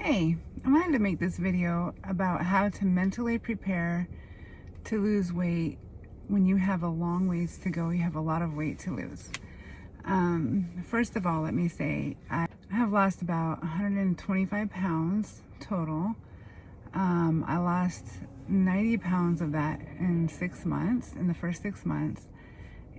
Hey, I wanted to make this video about how to mentally prepare to lose weight when you have a long ways to go. You have a lot of weight to lose. First of all, let me say I have lost about 125 pounds total. I lost 90 pounds of that in 6 months, in the first 6 months.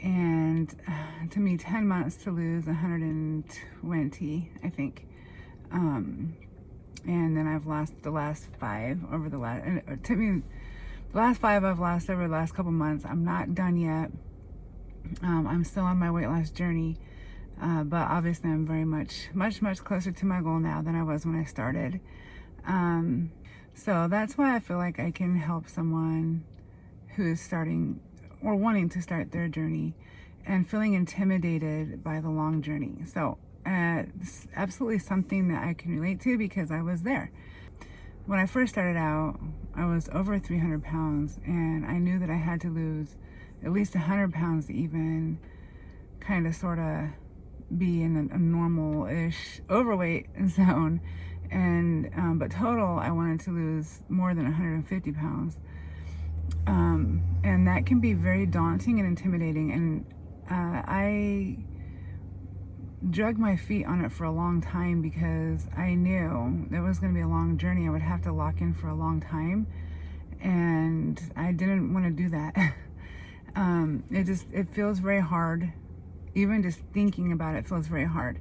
And it took me 10 months to lose 120, I think. And then I've lost the last 5 over the last, and it took me, the last 5 I've lost over the last couple months. I'm not done yet. I'm still on my weight loss journey, but obviously I'm very much closer to my goal now than I was when I started. So that's why I feel like I can help someone who is starting or wanting to start their journey and feeling intimidated by the long journey. So it's absolutely something that I can relate to because I was there. When I first started out, I was over 300 pounds and I knew that I had to lose at least 100 pounds to even kind of sort of be in a normal-ish overweight zone. And but total, I wanted to lose more than 150 pounds. And that can be very daunting and intimidating. And I drug my feet on it for a long time because I knew there was going to be a long journey. I would have to lock in for a long time, and I didn't want to do that. It feels very hard. Even just thinking about it feels very hard.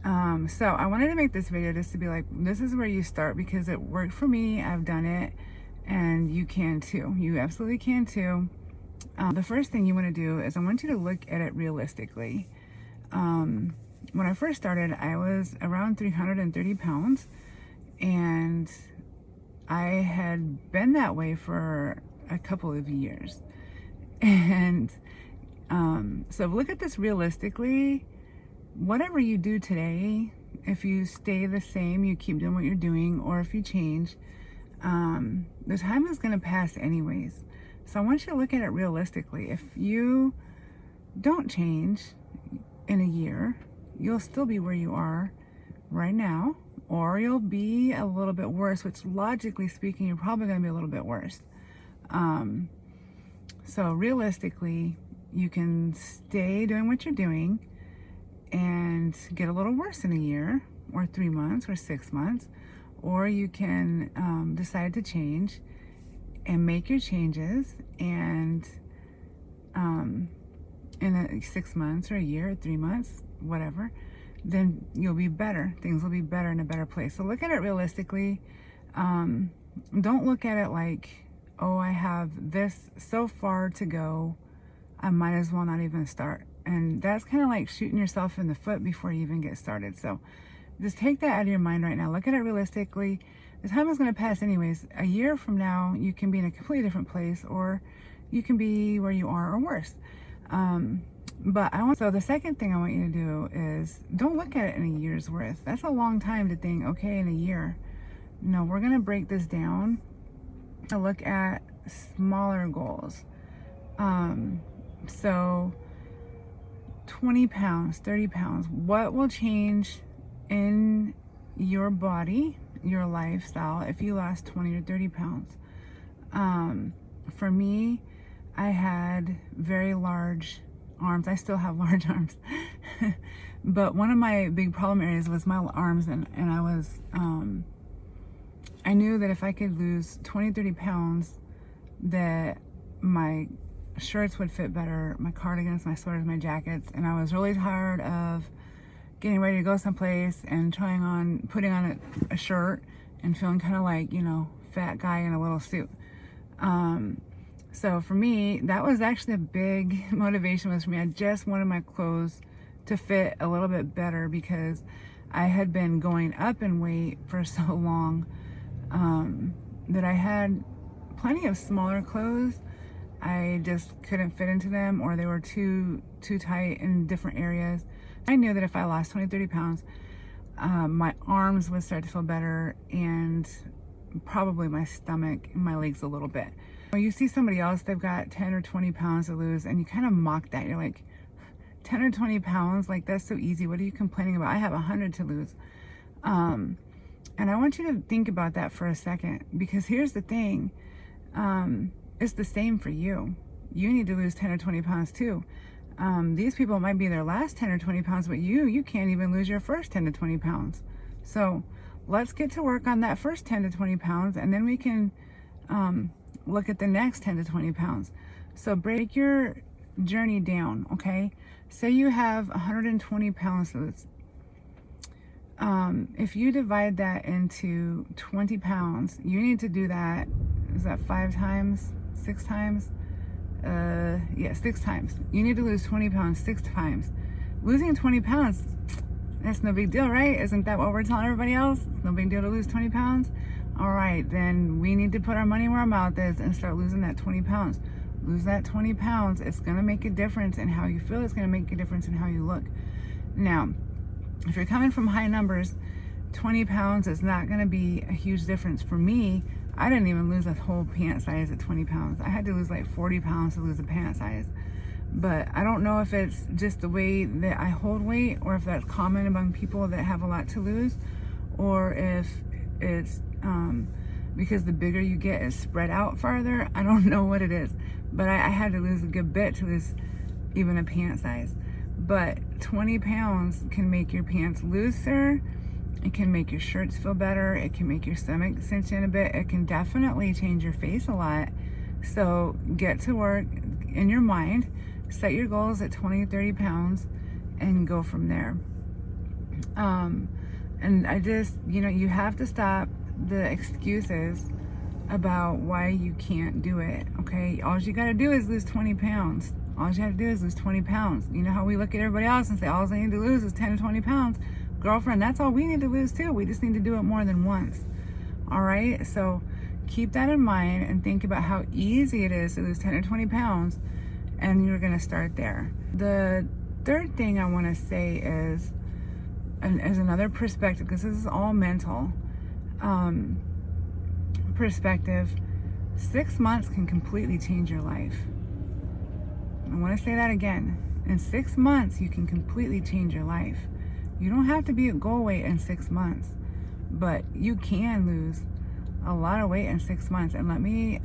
So I wanted to make this video just to be like, this is where you start because it worked for me. I've done it, and you can too. You absolutely can too. The first thing you want to do is I want you to look at it realistically. When I first started, I was around 330 pounds, and I had been that way for a couple of years. And so look at this realistically. Whatever you do today, if you stay the same, you keep doing what you're doing, or if you change, the time is going to pass anyways. So I want you to look at it realistically. If you don't change in a year, you'll still be where you are right now, or you'll be a little bit worse, which logically speaking, you're probably going to be a little bit worse. So realistically, you can stay doing what you're doing and get a little worse in a year, or 3 months, or 6 months, or you can decide to change and make your changes, and in 6 months or a year or 3 months, whatever, then you'll be better. Things will be better in a better place. So look at it realistically. Don't look at it like, oh, I have this so far to go, I might as well not even start. And that's kind of like shooting yourself in the foot before you even get started. So just take that out of your mind right now. Look at it realistically. The time is going to pass anyways. A year from now, you can be in a completely different place, or you can be where you are or worse. So the second thing I want you to do is don't look at it in a year's worth. That's a long time to think, okay, in a year. No, we're going to break this down to look at smaller goals. So 20 pounds, 30 pounds, what will change in your body, your lifestyle, if you lost 20 or 30 pounds? For me, I had very large arms. I still have large arms. But one of my big problem areas was my arms, and I knew that if I could lose 20, 30 pounds, that my shirts would fit better, my cardigans, my sweaters, my jackets, and I was really tired of getting ready to go someplace and putting on a shirt and feeling kind of like, fat guy in a little suit. So for me, that was actually a big motivation for me. I just wanted my clothes to fit a little bit better because I had been going up in weight for so long that I had plenty of smaller clothes. I just couldn't fit into them, or they were too tight in different areas. I knew that if I lost 20, 30 pounds, my arms would start to feel better, and probably my stomach and my legs a little bit. When you see somebody else, they've got 10 or 20 pounds to lose, and you kind of mock that. You're like, 10 or 20 pounds? Like, that's so easy. What are you complaining about? I have 100 to lose. And I want you to think about that for a second, because here's the thing. It's the same for you. You need to lose 10 or 20 pounds too. These people might be their last 10 or 20 pounds, but you can't even lose your first 10 to 20 pounds. So let's get to work on that first 10 to 20 pounds, and then we can look at the next 10 to 20 pounds. So break your journey down, okay? Say you have 120 pounds to lose. If you divide that into 20 pounds, you need to do that, is that 5 times, 6 times? Yeah, 6 times. You need to lose 20 pounds 6 times. Losing 20 pounds, that's no big deal, right? Isn't that what we're telling everybody else? It's no big deal to lose 20 pounds? All right, then we need to put our money where our mouth is and start losing that 20 pounds. Lose that 20 pounds. It's going to make a difference in how you feel. It's going to make a difference in how you look. Now, if you're coming from high numbers, 20 pounds is not going to be a huge difference. For me, I didn't even lose a whole pant size at 20 pounds. I had to lose like 40 pounds to lose a pant size. But I don't know if it's just the way that I hold weight, or if that's common among people that have a lot to lose, or if it's because the bigger you get, it's spread out farther. I don't know what it is. But I had to lose a good bit to lose even a pant size. But 20 pounds can make your pants looser. It can make your shirts feel better. It can make your stomach cinch in a bit. It can definitely change your face a lot. So get to work in your mind. Set your goals at 20, 30 pounds and go from there. And I just, you have to stop the excuses about why you can't do it, okay? All you got to do is lose 20 pounds. All you have to do is lose 20 pounds. You know how we look at everybody else and say, all I need to lose is 10 to 20 pounds. Girlfriend, that's all we need to lose too. We just need to do it more than once. All right? So keep that in mind and think about how easy it is to lose 10 or 20 pounds, and you're going to start there. The third thing I want to say is, and as another perspective, because this is all mental perspective, 6 months can completely change your life. I want to say that again. In 6 months, you can completely change your life. You don't have to be at goal weight in 6 months, but you can lose a lot of weight in 6 months. And let me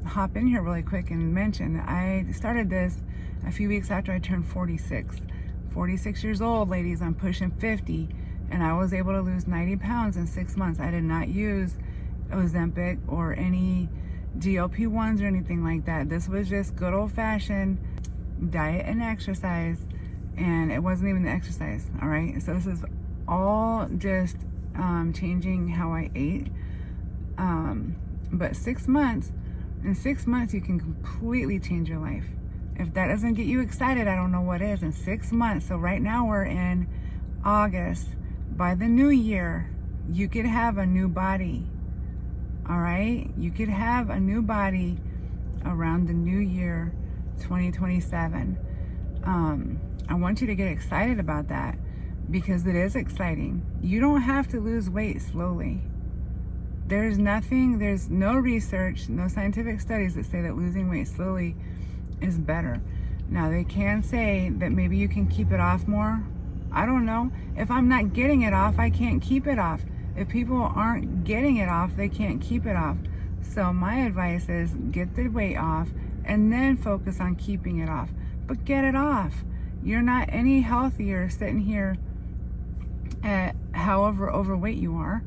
hop in here really quick and mention, I started this a few weeks after I turned 46. 46 years old, ladies. I'm pushing 50, and I was able to lose 90 pounds in 6 months. I did not use Ozempic or any GLP-1s or anything like that. This was just good old-fashioned diet and exercise, and it wasn't even the exercise, all right? So this is all just changing how I ate. But 6 months, in 6 months, you can completely change your life. If that doesn't get you excited, I don't know what is. In 6 months, so right now we're in August. By the new year, you could have a new body. All right? You could have a new body around the new year, 2027. I want you to get excited about that, because it is exciting. You don't have to lose weight slowly. There's no research, no scientific studies that say that losing weight slowly is better. Now, they can say that maybe you can keep it off more. I don't know. If I'm not getting it off, I can't keep it off. If people aren't getting it off, they can't keep it off. So my advice is get the weight off and then focus on keeping it off. But get it off. You're not any healthier sitting here at however overweight you are.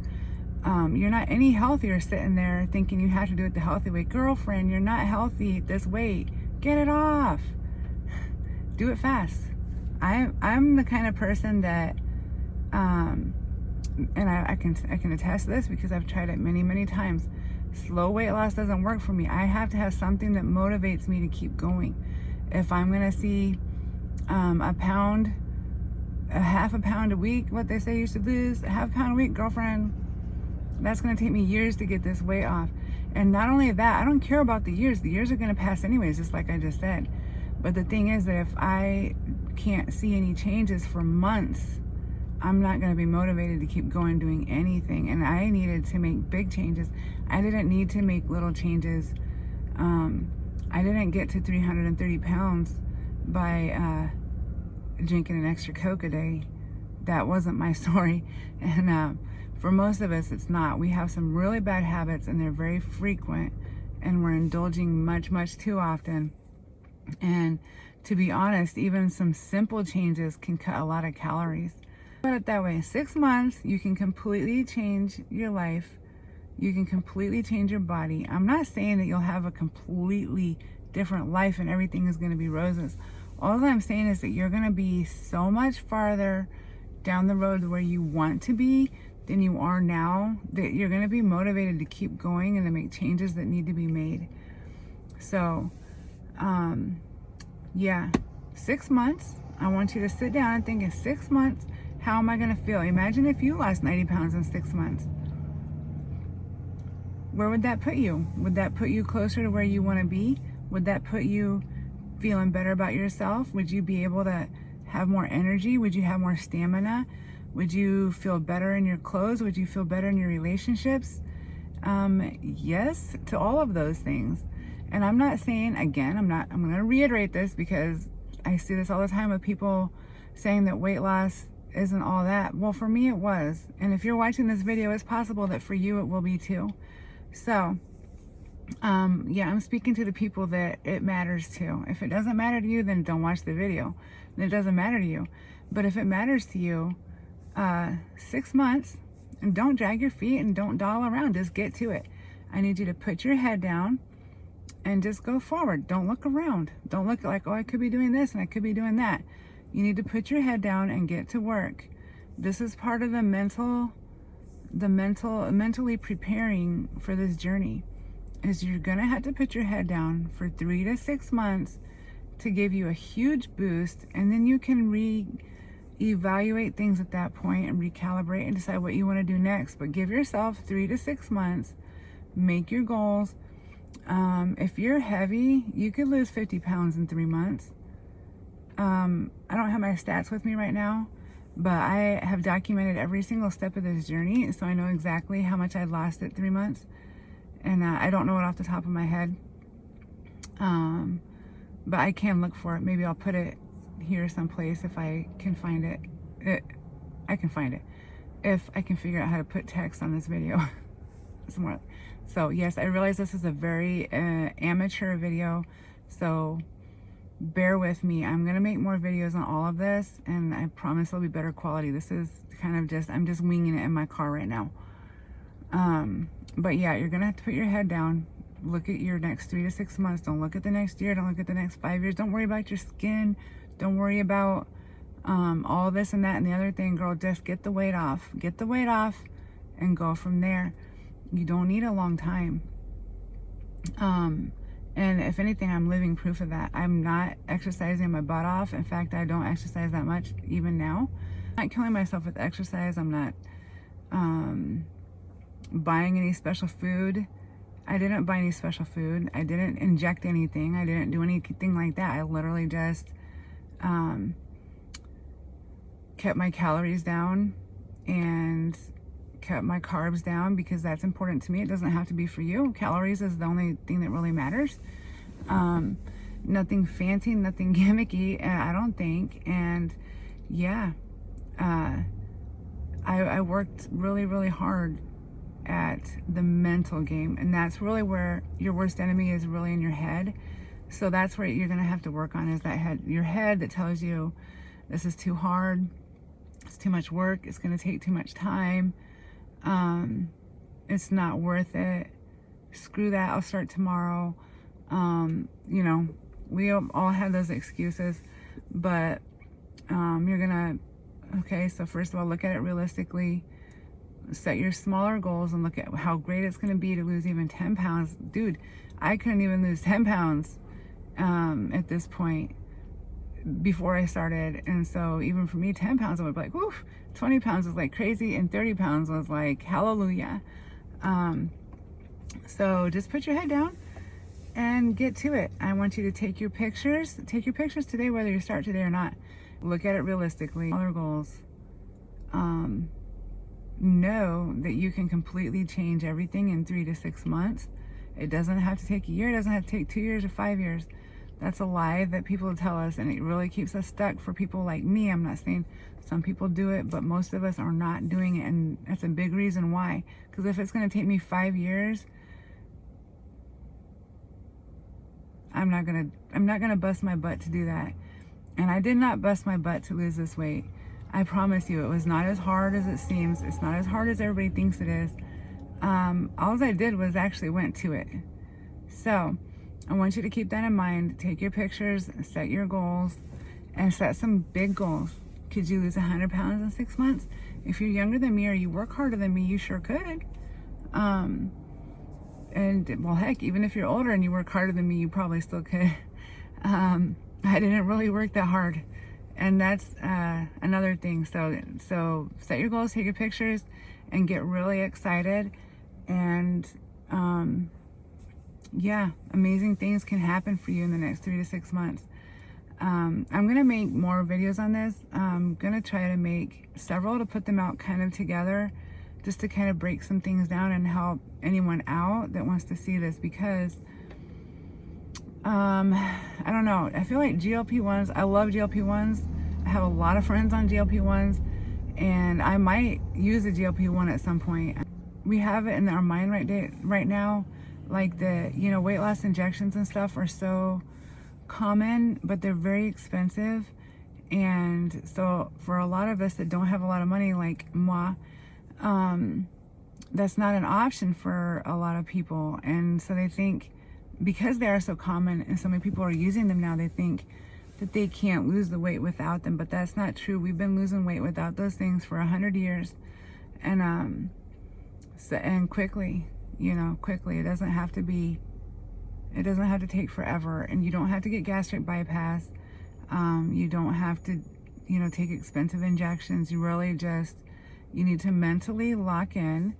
You're not any healthier sitting there thinking you have to do it the healthy way. Girlfriend, you're not healthy at this weight. Get it off. Do it fast. I'm the kind of person that, and I can attest to this because I've tried it many, many times. Slow weight loss doesn't work for me. I have to have something that motivates me to keep going. If I'm gonna see a half a pound a week, what they say you should lose, a half a pound a week, girlfriend, that's gonna take me years to get this weight off. And not only that, I don't care about the years. The years are gonna pass anyways, just like I just said. But the thing is that if I can't see any changes for months, I'm not going to be motivated to keep going doing anything. And I needed to make big changes. I didn't need to make little changes. I didn't get to 330 pounds by drinking an extra Coke a day. That wasn't my story. And For most of us, it's not. We have some really bad habits and they're very frequent, and we're indulging much too often. And to be honest, even some simple changes can cut a lot of calories. Put it that way, 6 months, you can completely change your life. You can completely change your body. I'm not saying that you'll have a completely different life and everything is going to be roses. All I'm saying is that you're going to be so much farther down the road where you want to be than you are now, that you're going to be motivated to keep going and to make changes that need to be made. So, yeah, 6 months. I want you to sit down and think, in 6 months, how am I going to feel? Imagine if you lost 90 pounds in 6 months. Where would that put you? Would that put you closer to where you want to be? Would that put you feeling better about yourself? Would you be able to have more energy? Would you have more stamina? Would you feel better in your clothes? Would you feel better in your relationships? Yes, to all of those things. And I'm not saying, again, I'm going to reiterate this because I see this all the time with people saying that weight loss isn't all that. Well, for me, it was. And if you're watching this video, it's possible that for you, it will be too. So, yeah, I'm speaking to the people that it matters to. If it doesn't matter to you, then don't watch the video. Then it doesn't matter to you. But if it matters to you, 6 months, and don't drag your feet and don't dawdle around. Just get to it. I need you to put your head down and just go forward. Don't look around. Don't look like, oh, I could be doing this and I could be doing that. You need to put your head down and get to work. This is part of the mentally preparing for this journey. Is you're gonna have to put your head down for 3 to 6 months to give you a huge boost, and then you can evaluate things at that point and recalibrate and decide what you want to do next. But give yourself 3 to 6 months, make your goals. If you're heavy, you could lose 50 pounds in 3 months. I don't have my stats with me right now, but I have documented every single step of this journey, so I know exactly how much I lost at 3 months. And I don't know it off the top of my head, but I can look for it. Maybe I'll put it here someplace if I can find it. I can find it if I can figure out how to put text on this video. Somewhere. So yes, I realize this is a very amateur video, so bear with me. I'm gonna make more videos on all of this, and I promise it'll be better quality. This is kind of I'm just winging it in my car right now. But yeah, you're gonna have to put your head down. Look at your next 3 to 6 months. Don't look at the next year. Don't look at the next 5 years. Don't worry about your skin. Don't worry about all this and that and the other thing, girl. Just get the weight off. Get the weight off and go from there. You don't need a long time. And if anything, I'm living proof of that. I'm not exercising my butt off. In fact, I don't exercise that much even now. I'm not killing myself with exercise. I'm not buying any special food. I didn't buy any special food. I didn't inject anything. I didn't do anything like that. I literally just kept my calories down and kept my carbs down because that's important to me. It doesn't have to be for you. Calories is the only thing that really matters. Nothing fancy, nothing gimmicky, I don't think. And yeah, I worked really hard at the mental game, and that's really where your worst enemy is, really in your head. So that's where you're gonna have to work on, is that your head that tells you this is too hard, it's too much work, it's gonna take too much time, it's not worth it, screw that, I'll start tomorrow. You know, we all have those excuses, but you're gonna, okay, so first of all, look at it realistically. Set your smaller goals and look at how great it's going to be to lose even 10 pounds. Dude, I couldn't even lose 10 pounds at this point before I started. And so even for me, 10 pounds, I would be like, woof, 20 pounds was like crazy, and 30 pounds was like, hallelujah. So just put your head down and get to it. I want you to take your pictures. Take your pictures today, whether you start today or not. Look at it realistically. Other goals. Know that you can completely change everything in 3 to 6 months. It doesn't have to take a year. It doesn't have to take 2 years or 5 years. That's a lie that people tell us, and it really keeps us stuck. For people like me, I'm not saying some people do it, but most of us are not doing it, and that's a big reason why. Because if it's going to take me 5 years, I'm not gonna bust my butt to do that. And I did not bust my butt to lose this weight. I promise you, it was not as hard as it seems. It's not as hard as everybody thinks it is. All I did was actually went to it. So I want you to keep that in mind. Take your pictures, set your goals, and set some big goals. Could you lose 100 pounds in 6 months? If you're younger than me or you work harder than me, you sure could. And well, heck, even if you're older and you work harder than me, you probably still could. I didn't really work that hard. And that's another thing. So set your goals, take your pictures, and get really excited. And yeah, amazing things can happen for you in the next 3 to 6 months. I'm going to make more videos on this. I'm going to try to make several to put them out kind of together, just to kind of break some things down and help anyone out that wants to see this, because I don't know, I feel like GLP-1s, I love GLP-1s. I have a lot of friends on GLP-1s, and I might use a GLP-1 at some point. We have it in our mind right now, like the, you know, weight loss injections and stuff are so common, but they're very expensive. And so for a lot of us that don't have a lot of money, like moi, that's not an option for a lot of people. And so they think, because they are so common and so many people are using them now, they think that they can't lose the weight without them, but that's not true. We've been losing weight without those things for 100 years. And and quickly, you know, quickly. It doesn't have to take forever, and you don't have to get gastric bypass. You don't have to, you know, take expensive injections. You really just, you need to mentally lock in,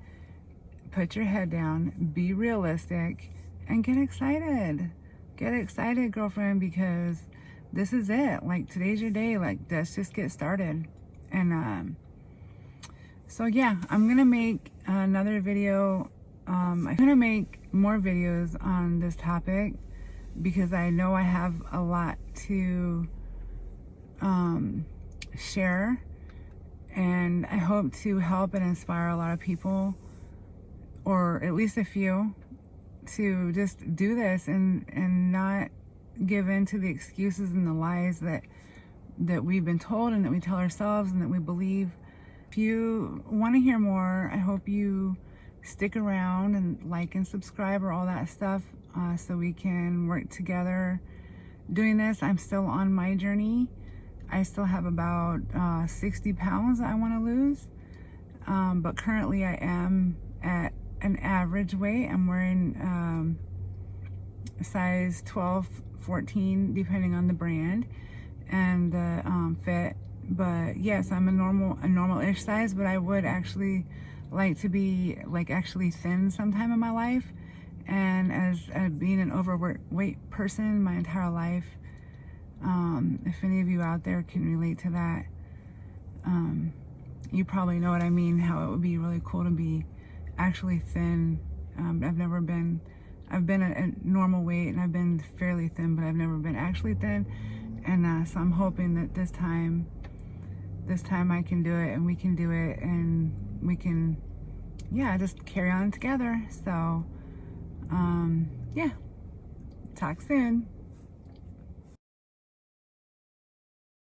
put your head down, be realistic, and get excited. Get excited, girlfriend, because this is it. Like, today's your day. Like, let's just get started. And so yeah, I'm gonna make another video. I'm gonna make more videos on this topic, because I know I have a lot to share, and I hope to help and inspire a lot of people, or at least a few, to just do this and not give in to the excuses and the lies that we've been told and that we tell ourselves and that we believe. If you want to hear more, I hope you stick around and like and subscribe or all that stuff, so we can work together doing this. I'm still on my journey. I still have about 60 pounds I want to lose, but currently I am at an average weight. I'm wearing size 12, 14, depending on the brand and the fit. But yes, I'm a normal-ish size, but I would actually like to be like actually thin sometime in my life. And as being an overweight person my entire life, if any of you out there can relate to that, you probably know what I mean, how it would be really cool to be actually thin. I've been a normal weight, and I've been fairly thin, but I've never been actually thin. And so I'm hoping that this time I can do it, and we can do it, and we can, yeah, just carry on together. So, yeah, talk soon.